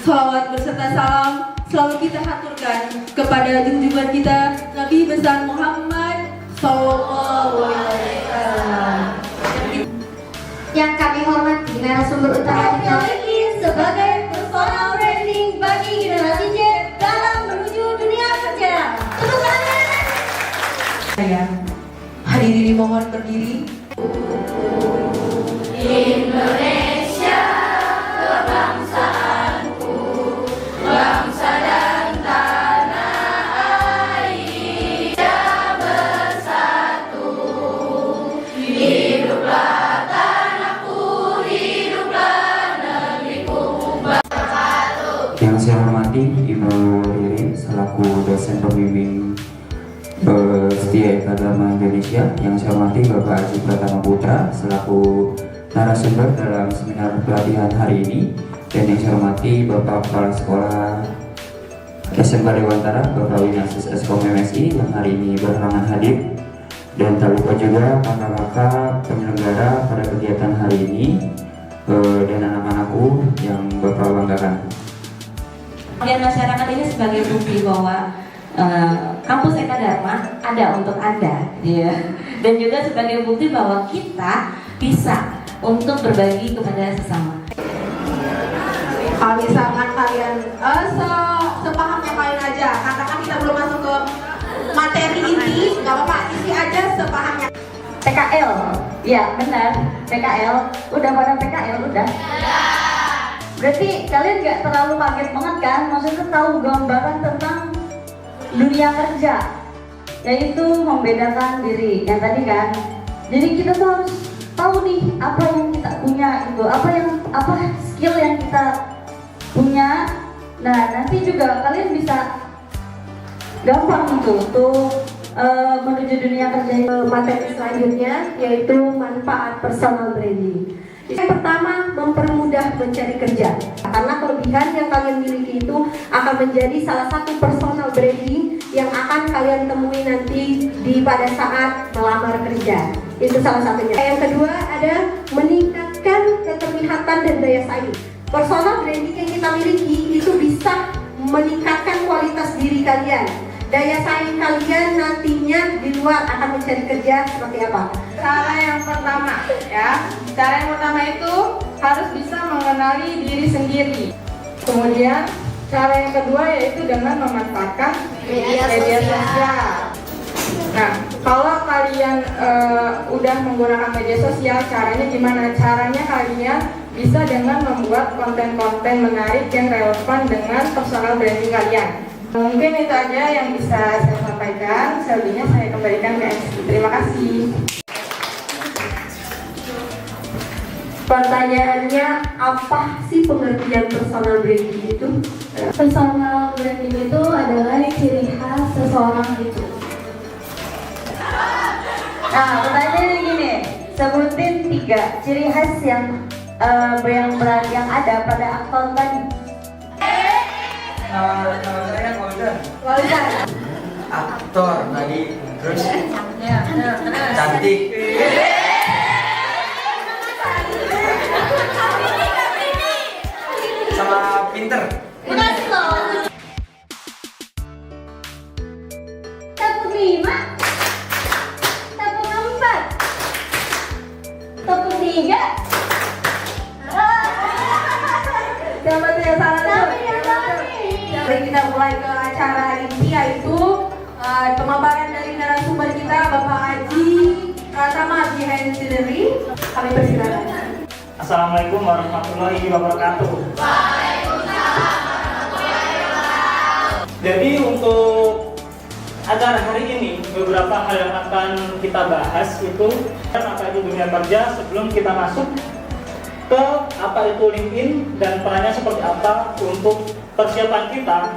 Salawat berserta salam selalu kita haturkan kepada junjungan kita Nabi besar Muhammad Sallallahu Alaihi Wasallam. Yang kami hormati narasumber utama kita ini sebagai personal branding bagi generasi Z dalam menuju dunia kerja. Tepuk tangan. Saya hadirin dimohon berdiri. Indonesia kebangsaanku, bangsa dan tanah air bersatu. Hiduplah tanahku, hiduplah negeriku bersatu. Yang saya hormati Ibu Ririn selaku dosen pembimbing Setia Agama Indonesia. Yang saya hormati Bapak Haji Pratama Putra selaku narasumber dalam seminar pelatihan hari ini. Dan yang saya hormati Bapak Kepala Sekolah SMK Dewantara Bapak Winasis Eskom MSI yang hari ini berhalangan hadir. Dan tak lupa juga kakak-kakak penyelenggara pada kegiatan hari ini dan anak-anakku yang Bapak banggakan. Kemudian masyarakat ini sebagai bukti bahwa kampus Eka Dharma ada untuk Anda, ya. Dan juga sebagai bukti bahwa kita bisa untuk berbagi kepada sesama. Kalau misalkan kalian sepaham yang lain aja, katakan kita belum masuk ke materi inti, nggak apa-apa, isi aja sepahamnya. PKL, ya benar, PKL, udah pada PKL udah. Berarti kalian nggak terlalu kaget banget kan? Maksudnya tahu gambaran tentang dunia kerja, yaitu membedakan diri yang tadi kan. Jadi kita tuh harus tahu nih apa yang kita punya itu, apa skill yang kita punya. Nah nanti juga kalian bisa gampang gitu untuk menuju dunia kerja. Materi selanjutnya yaitu manfaat personal branding. Yang pertama, mempermudah mencari kerja. Karena kelebihan yang kalian miliki itu akan menjadi salah satu personal branding yang akan kalian temui nanti pada saat melamar kerja. Itu salah satunya. Yang kedua ada meningkatkan keterlihatan dan daya saing. Personal branding yang kita miliki itu bisa meningkatkan kualitas diri kalian. Daya saing kalian nantinya di luar akan mencari kerja seperti apa? Cara yang pertama itu harus bisa mengenali diri sendiri. Kemudian cara yang kedua yaitu dengan memanfaatkan media sosial. Nah, kalau kalian udah menggunakan media sosial, caranya gimana? Caranya kalian bisa dengan membuat konten-konten menarik yang relevan dengan personal branding kalian. Mungkin itu aja yang bisa saya sampaikan. Selebihnya saya kembalikan ke MC. Terima kasih. Pertanyaannya, apa sih pengertian personal branding itu? Personal branding itu adalah ciri khas seseorang itu. Nah pertanyaannya gini, sebutin 3 ciri khas yang ada pada aktor tadi. Nama saya Golden. Aktor tadi, terus cantik. Sama pinter. Tepuk 5, tepuk 4, tepuk 3. Dapat yang salah. Mari kita mulai ke acara inti, yaitu pemaparan dari narasumber kita Bapak Haji Pratama Engineering. Kami persilakan. Assalamualaikum warahmatullahi wabarakatuh. Jadi untuk acara hari ini beberapa hal yang akan kita bahas itu apa itu dunia kerja sebelum kita masuk ke apa itu LinkedIn dan perannya seperti apa untuk persiapan kita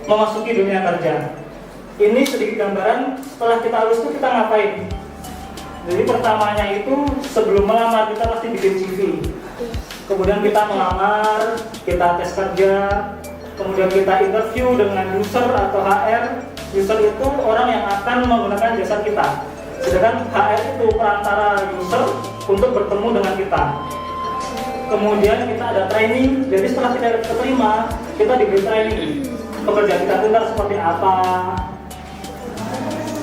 memasuki dunia kerja. Ini sedikit gambaran setelah kita lulus itu kita ngapain. Jadi pertamanya itu sebelum melamar kita pasti bikin CV. Kemudian kita melamar, kita tes kerja, kemudian kita interview dengan user atau HR. User itu orang yang akan menggunakan jasa kita. Sedangkan HR itu perantara user untuk bertemu dengan kita. kemudian kita ada training. Jadi setelah kita keterima, kita diberi training. Pekerjaan kita itu ntar seperti apa,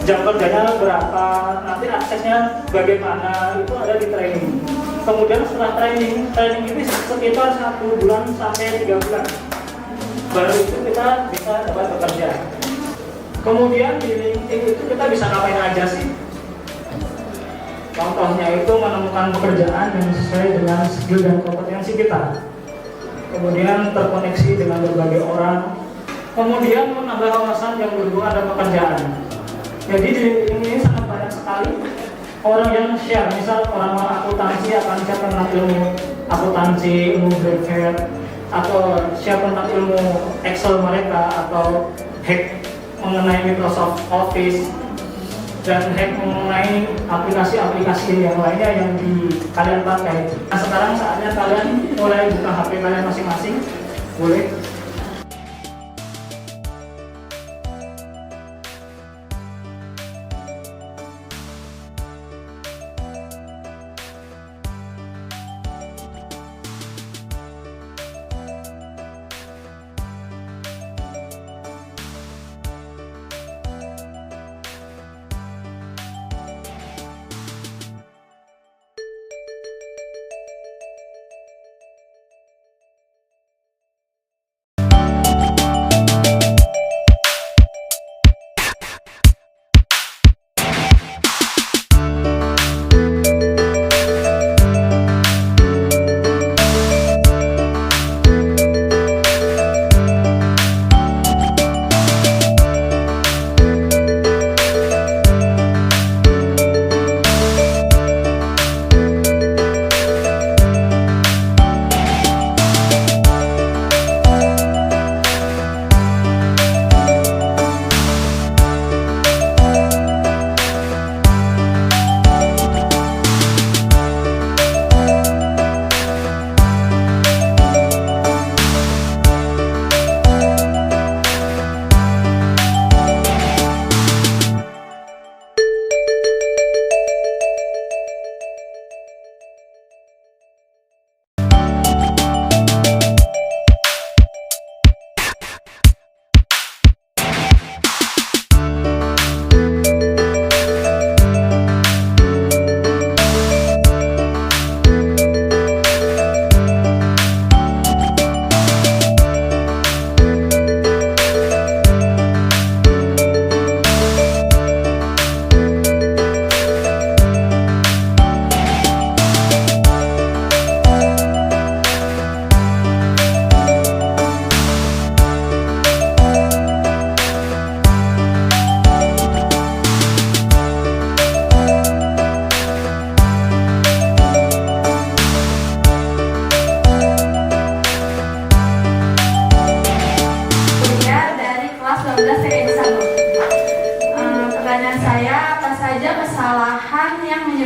jam kerjanya berapa, nanti aksesnya bagaimana, itu ada di training. Kemudian setelah training itu sekitar 1 bulan sampai 3 bulan, baru itu kita bisa dapat bekerja. Kemudian di LinkedIn itu kita bisa ngapain aja sih? Contohnya itu menemukan pekerjaan yang sesuai dengan skill dan kompetensi kita. Kemudian terkoneksi dengan berbagai orang. Kemudian menambah wawasan yang berhubungan dengan pekerjaan. Jadi di ini sangat banyak sekali orang yang share. Misal orang-orang akuntansi akan share tentang ilmu akuntansi, ilmu brevet, atau share tentang ilmu Excel mereka, atau hack mengenai Microsoft Office, dan hack mengenai aplikasi-aplikasi yang lainnya yang kalian pakai. Nah, sekarang saatnya kalian mulai buka HP kalian masing-masing. Boleh?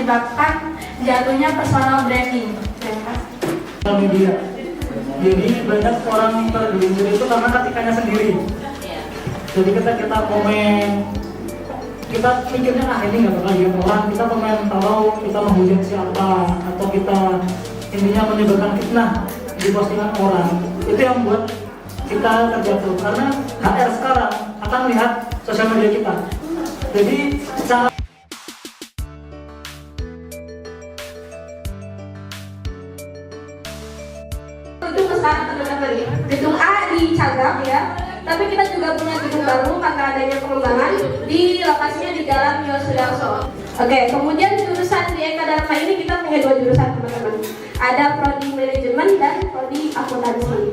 menyebabkan jatuhnya personal branding. Sosial media. Jadi banyak orang tergelincir itu karena ketikannya sendiri. Jadi kita komen, kita mikirnya ini nggak bakal lihat orang, kita komen kalau kita menghujat siapa, atau kita intinya menyebarkan fitnah di postingan orang, itu yang membuat kita terjatuh. Karena HR sekarang akan melihat sosial media kita. Jadi secara itu kesana teman-teman, gedung A di Cagak ya, tapi kita juga punya gedung baru karena adanya pengembangan di lokasinya di Jalan Yosudarso. Oke, kemudian jurusan di Eka Dharma ini kita punya 2 jurusan teman-teman, ada prodi manajemen dan prodi akuntansi.